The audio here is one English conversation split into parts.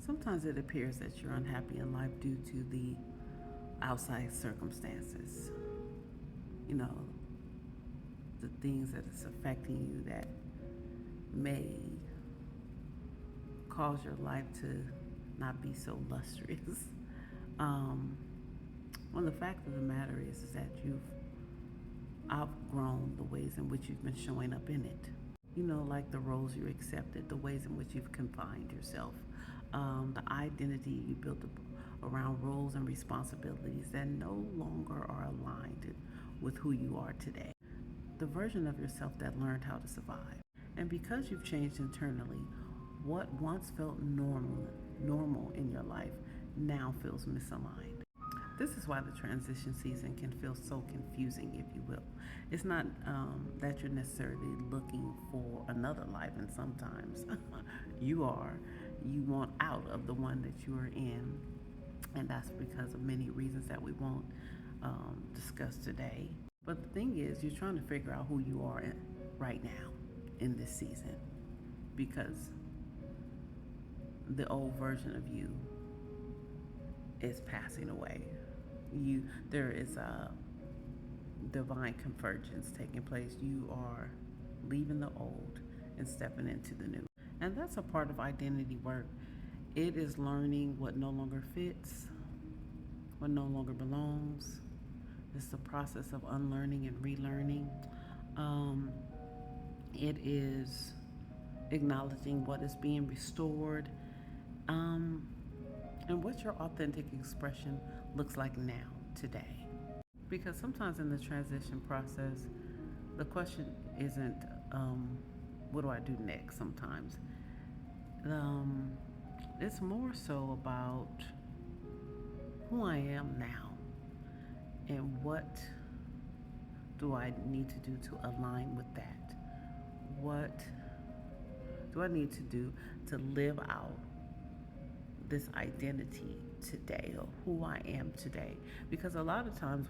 Sometimes it appears that you're unhappy in life due to the outside circumstances. You know, the things that is affecting you that may cause your life to not be so lustrous. Um, well, the fact of the matter is that you've outgrown the ways in which you've been showing up in it. You know, like the roles you accepted, the ways in which you've confined yourself, the identity you built around roles and responsibilities that no longer are aligned with who you are today. The version of yourself that learned how to survive. And because you've changed internally, what once felt normal in your life now feels misaligned. This is why the transition season can feel so confusing, if you will. It's not that you're necessarily looking for another life, and sometimes you are. You want out of the one that you are in, and that's because of many reasons that we won't discuss today. But the thing is, you're trying to figure out who you are right now in this season because the old version of you is passing away. There is a divine convergence taking place. You are leaving the old and stepping into the new. And that's a part of identity work. It is learning what no longer fits, what no longer belongs. It's the process of unlearning and relearning. Um, it is acknowledging what is being restored, um, and what your authentic expression looks like now, today. Because sometimes in the transition process, the question isn't, what do I do next? Sometimes um, it's more so about who I am now and what do I need to do to align with that? What do I need to do to live out this identity today or who I am today? Because a lot of times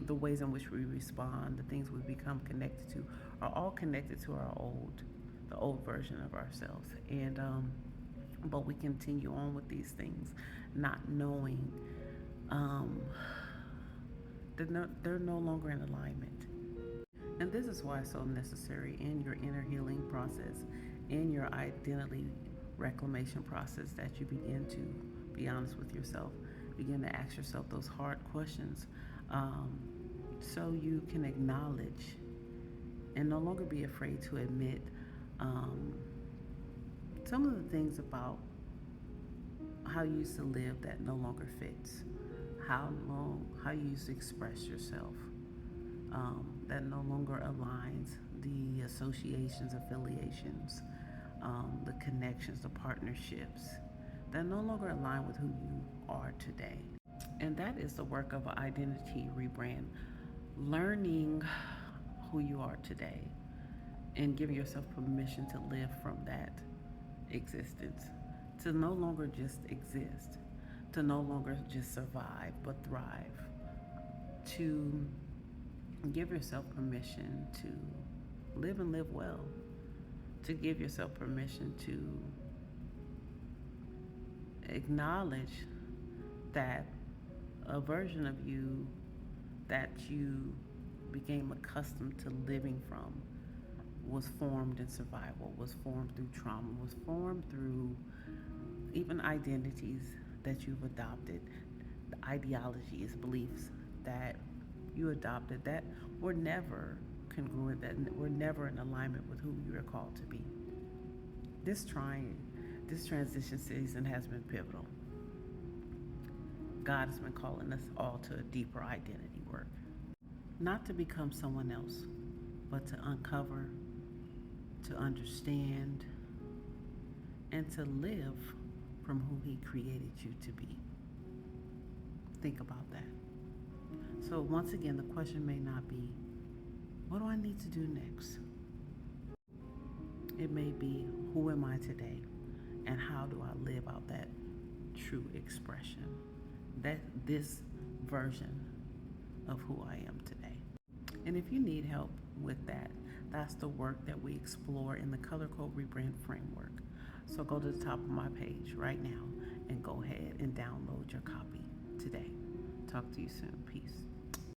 the ways in which we respond, the things we become connected to, are all connected to the old version of ourselves. And but we continue on with these things, not knowing um, they're no longer in alignment. And this is why it's so necessary in your inner healing process, in your identity reclamation process, that you begin to be honest with yourself, begin to ask yourself those hard questions, so you can acknowledge and no longer be afraid to admit um, some of the things about how you used to live that no longer fits, how you used to express yourself, that no longer aligns, the associations, affiliations, the connections, the partnerships that no longer align with who you are today. And that is the work of an identity rebrand, learning who you are today and giving yourself permission to live from that existence, to no longer just exist, to no longer just survive but thrive, to give yourself permission to live and live well, to give yourself permission to acknowledge that a version of you that you became accustomed to living from was formed in survival, was formed through trauma, was formed through even identities that you've adopted, the ideologies, beliefs that you adopted that were never congruent, that were never in alignment with who you are called to be. This transition season has been pivotal. God has been calling us all to a deeper identity work. Not to become someone else, but to uncover, to understand, and to live from who He created you to be. Think about that. So, once again, the question may not be, what do I need to do next? It may be, who am I today? And how do I live out that true expression? This version of who I am today. And if you need help with that, that's the work that we explore in the Color Code Rebrand Framework. So go to the top of my page right now and go ahead and download your copy today. Talk to you soon. Peace.